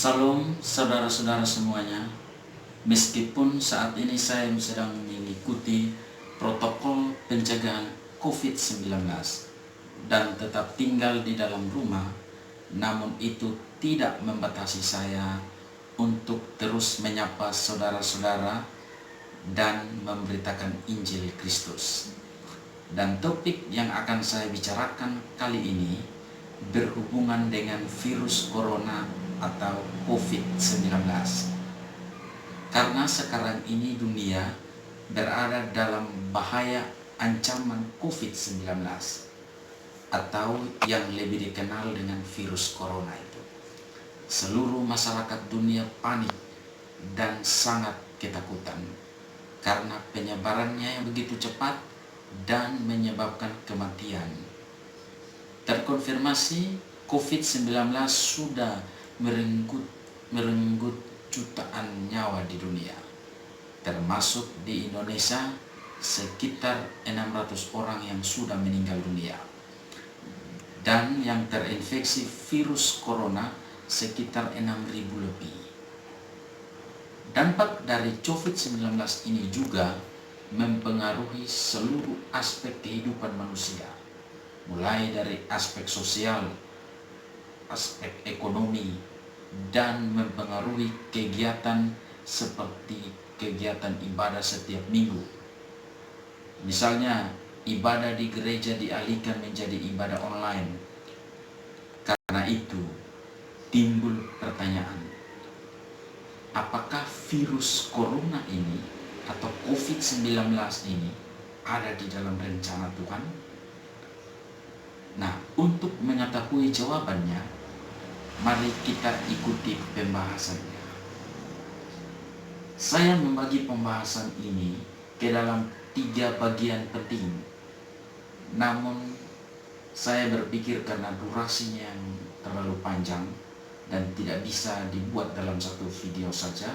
Salam saudara-saudara semuanya. Meskipun saat ini saya sedang mengikuti protokol pencegahan COVID-19 dan tetap tinggal di dalam rumah, namun itu tidak membatasi saya untuk terus menyapa saudara-saudara dan memberitakan Injil Kristus. Dan topik yang akan saya bicarakan kali ini berhubungan dengan virus corona atau COVID-19. Karena sekarang ini dunia berada dalam bahaya ancaman COVID-19 atau yang lebih dikenal dengan virus corona itu. Seluruh masyarakat dunia panik dan sangat ketakutan karena penyebarannya yang begitu cepat dan menyebabkan kematian. Terkonfirmasi COVID-19 sudah merenggut jutaan nyawa di dunia, termasuk di Indonesia sekitar 600 orang yang sudah meninggal dunia, dan yang terinfeksi virus corona sekitar 6.000 lebih. Dampak dari COVID-19 ini juga mempengaruhi seluruh aspek kehidupan manusia, mulai dari aspek sosial, aspek ekonomi, dan mempengaruhi kegiatan seperti kegiatan ibadah setiap minggu. Misalnya, ibadah di gereja dialihkan menjadi ibadah online. Karena itu, timbul pertanyaan, apakah virus corona ini atau COVID-19 ini ada di dalam rencana Tuhan? Nah, untuk mengetahui jawabannya, mari kita ikuti pembahasannya. Saya membagi pembahasan ini ke dalam 3 bagian penting. Namun, saya berpikir karena durasinya yang terlalu panjang dan tidak bisa dibuat dalam satu video saja,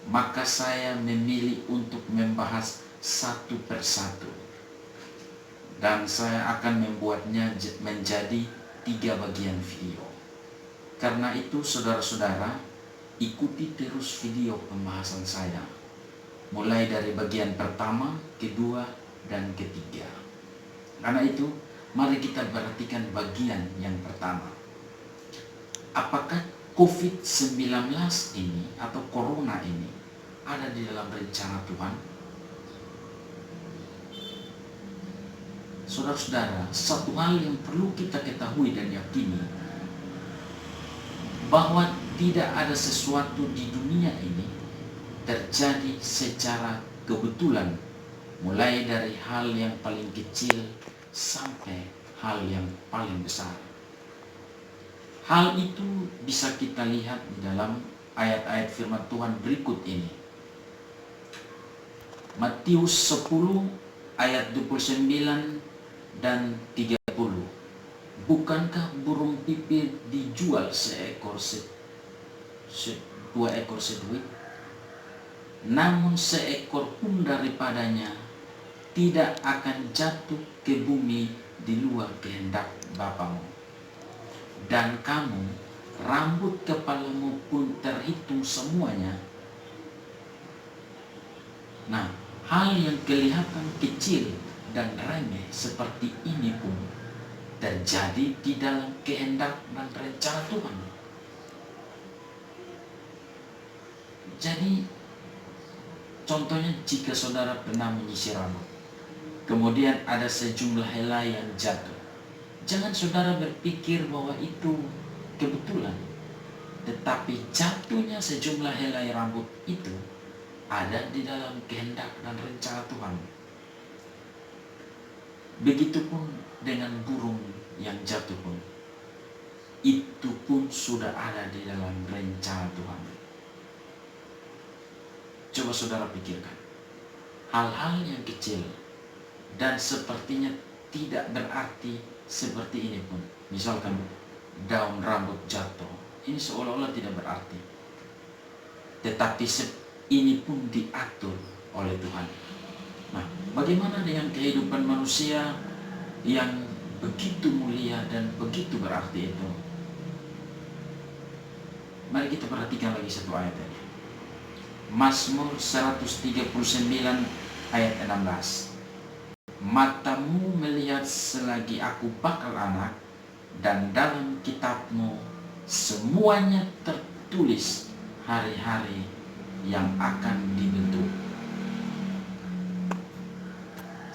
maka saya memilih untuk membahas satu persatu. Dan saya akan membuatnya menjadi 3 bagian video. Karena itu saudara-saudara, ikuti terus video pembahasan saya, mulai dari bagian pertama, kedua, dan ketiga. Karena itu, mari kita perhatikan bagian yang pertama. Apakah COVID-19 ini atau corona ini ada di dalam rencana Tuhan? Saudara-saudara, satu hal yang perlu kita ketahui dan yakini, bahwa tidak ada sesuatu di dunia ini terjadi secara kebetulan, mulai dari hal yang paling kecil sampai hal yang paling besar. Hal itu bisa kita lihat di dalam ayat-ayat firman Tuhan berikut ini. Matius 10 ayat 29 dan 30. Bukankah burung pipit dijual 2 ekor seduit? Namun seekor pun daripadanya tidak akan jatuh ke bumi di luar kehendak Bapamu. Dan kamu, rambut kepalamu pun terhitung semuanya. Nah, hal yang kelihatan kecil dan remeh seperti ini pun terjadi di dalam kehendak dan rencana Tuhan. Jadi, contohnya jika saudara pernah menyisir rambut, kemudian ada sejumlah helai yang jatuh, jangan saudara berpikir bahwa itu kebetulan, tetapi jatuhnya sejumlah helai rambut itu ada di dalam kehendak dan rencana Tuhan. Begitupun dengan burung yang jatuh pun, itu pun sudah ada di dalam rencana Tuhan. Coba saudara pikirkan, hal-hal yang kecil dan sepertinya tidak berarti seperti ini pun, misalkan daun rambut jatuh, ini seolah-olah tidak berarti, tetapi ini pun diatur oleh Tuhan. Nah, bagaimana dengan kehidupan manusia yang begitu mulia dan begitu berarti itu? Mari kita perhatikan lagi satu ayat ini. Mazmur 139 ayat 16. Matamu melihat selagi aku bakal anak, dan dalam kitabmu semuanya tertulis hari-hari yang akan dibentuk,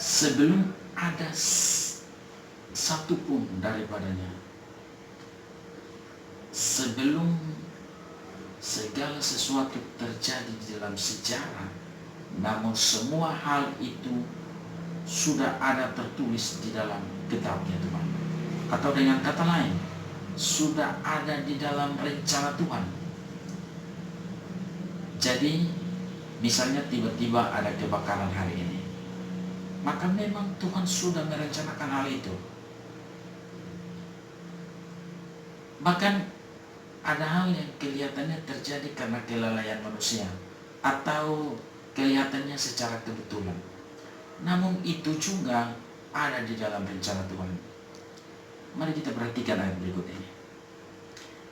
sebelum ada satu pun daripadanya, sebelum segala sesuatu terjadi di dalam sejarah. Namun semua hal itu sudah ada tertulis di dalam kitabnya Tuhan. Atau dengan kata lain, sudah ada di dalam rencana Tuhan. Jadi misalnya tiba-tiba ada kebakaran hari ini, maka memang Tuhan sudah merencanakan hal itu. Bahkan ada hal yang kelihatannya terjadi karena kelalaian manusia atau kelihatannya secara kebetulan, namun itu juga ada di dalam rencana Tuhan. Mari kita perhatikan ayat berikut ini.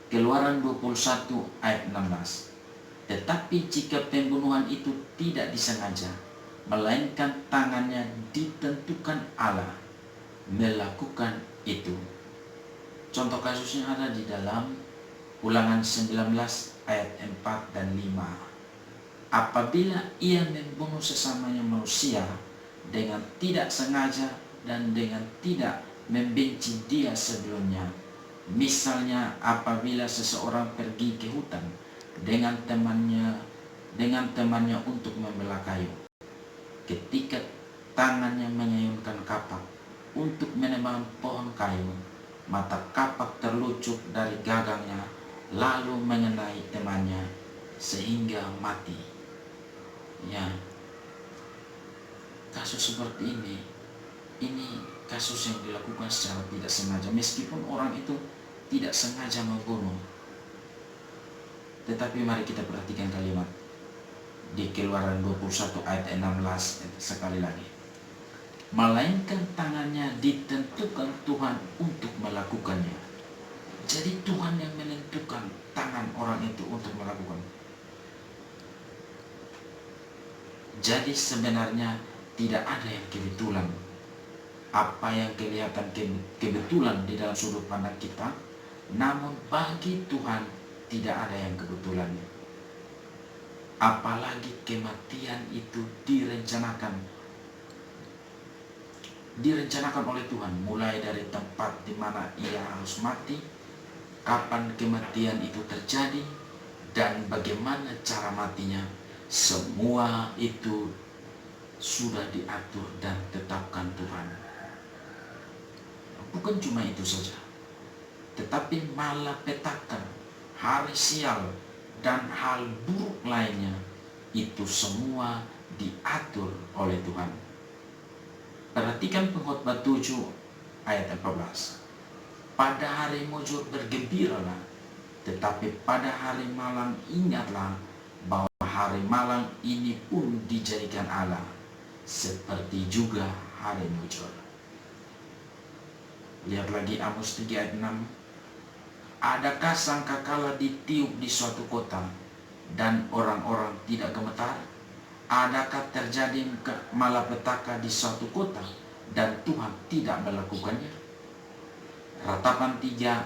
Keluaran 21 ayat 16. Tetapi jika pembunuhan itu tidak disengaja, melainkan tangannya ditentukan Allah melakukan itu. Contoh kasusnya ada di dalam Ulangan 19 ayat 4 dan 5. Apabila ia membunuh sesamanya manusia dengan tidak sengaja dan dengan tidak membenci dia sebelumnya. Misalnya apabila seseorang pergi ke hutan dengan temannya untuk membelah kayu. Ketika tangannya mengayunkan kapak untuk menebang pohon kayu, mata kapak terlucuk dari gagangnya lalu mengenai temannya sehingga mati. Ya, kasus seperti ini kasus yang dilakukan secara tidak sengaja, meskipun orang itu tidak sengaja membunuh. Tetapi mari kita perhatikan kalimat di Keluaran 21 ayat 16 sekali lagi. Melainkan tangannya ditentukan Tuhan untuk melakukannya. Jadi Tuhan yang menentukan tangan orang itu untuk melakukan. Jadi sebenarnya tidak ada yang kebetulan. Apa yang kelihatan kebetulan di dalam sudut pandang kita, namun bagi Tuhan tidak ada yang kebetulan. Apalagi kematian itu direncanakan oleh Tuhan, mulai dari tempat di mana ia harus mati, kapan kematian itu terjadi, dan bagaimana cara matinya. Semua itu sudah diatur dan tetapkan Tuhan. Bukan cuma itu saja, tetapi malapetaka, hari sial, dan hal buruk lainnya, itu semua diatur oleh Tuhan. Perhatikan Pengkhotbah 7 ayat 14. Pada hari mujur bergembiralah, tetapi pada hari malang ingatlah bahwa hari malang ini pun dijadikan Allah, seperti juga hari mujur. Lihat lagi Amos 3 ayat 6. Adakah sangkakala ditiup di suatu kota dan orang-orang tidak gemetar? Adakah terjadi malapetaka di suatu kota dan Tuhan tidak melakukannya? Ratapan 3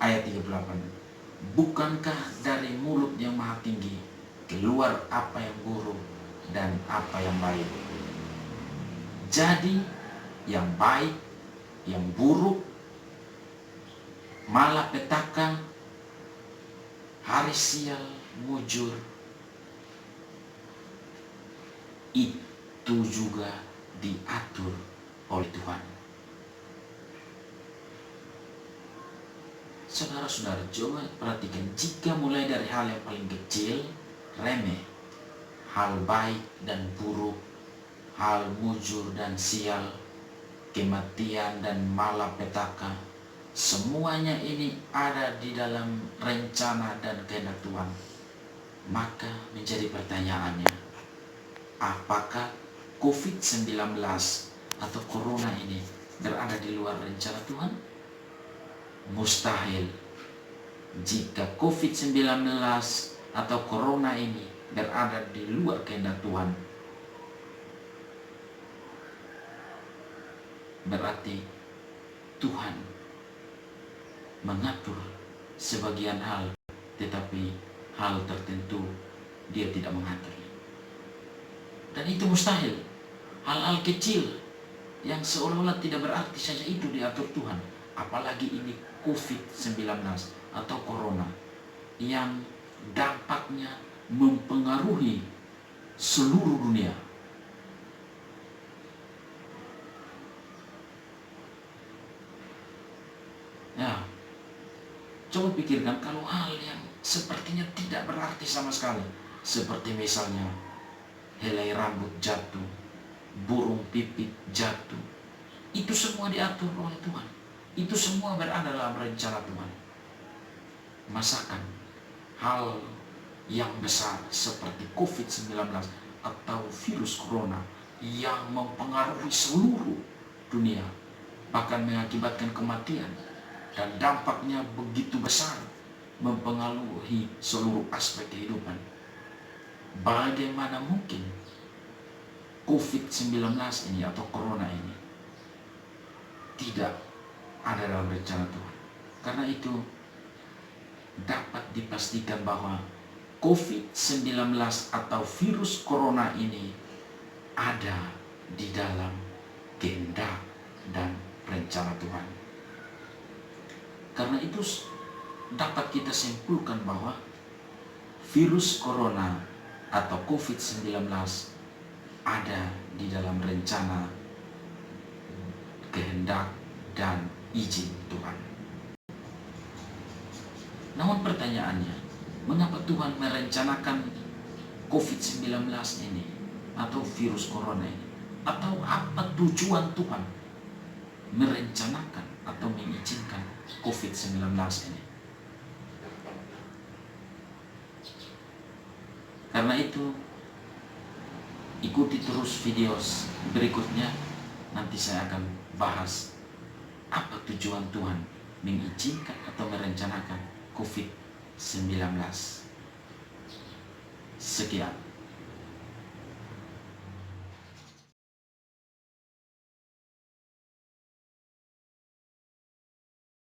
ayat 38. Bukankah dari mulut yang maha tinggi keluar apa yang buruk dan apa yang baik? Jadi yang baik, yang buruk, malapetaka, hari sial, mujur, itu juga diatur oleh Tuhan. Saudara-saudara, coba perhatikan, jika mulai dari hal yang paling kecil, remeh, hal baik dan buruk, hal mujur dan sial, kematian dan malapetaka, semuanya ini ada di dalam rencana dan kehendak Tuhan. Maka menjadi pertanyaannya, apakah COVID-19 atau Corona ini berada di luar rencana Tuhan? Mustahil. Jika COVID-19 atau Corona ini berada di luar kehendak Tuhan, berarti Tuhan mengatur sebagian hal, tetapi hal tertentu Dia tidak mengatur. Dan itu mustahil. Hal-hal kecil yang seolah-olah tidak berarti saja itu diatur Tuhan. Apalagi ini COVID-19 atau Corona yang dampaknya mempengaruhi seluruh dunia. Ya, coba pikirkan kalau hal yang sepertinya tidak berarti sama sekali, seperti misalnya helai rambut jatuh, burung pipit jatuh, itu semua diatur oleh Tuhan. Itu semua berada dalam rencana Tuhan. Masakan hal yang besar seperti COVID-19 atau virus corona yang mempengaruhi seluruh dunia, bahkan mengakibatkan kematian, dan dampaknya begitu besar, mempengaruhi seluruh aspek kehidupan. Bagaimana mungkin COVID-19 ini atau Corona ini tidak ada dalam rencana Tuhan? Karena itu dapat dipastikan bahwa COVID-19 atau virus Corona ini ada di dalam kehendak dan rencana Tuhan. Karena itu dapat kita simpulkan bahwa virus Corona atau COVID-19 ada di dalam rencana, kehendak, dan izin Tuhan. Namun pertanyaannya, mengapa Tuhan merencanakan COVID-19 ini atau virus Corona ini? Atau apa tujuan Tuhan merencanakan atau mengizinkan COVID-19 ini? Karena itu, ikuti terus video berikutnya. Nanti saya akan bahas apa tujuan Tuhan mengizinkan atau merencanakan COVID-19. Sekian.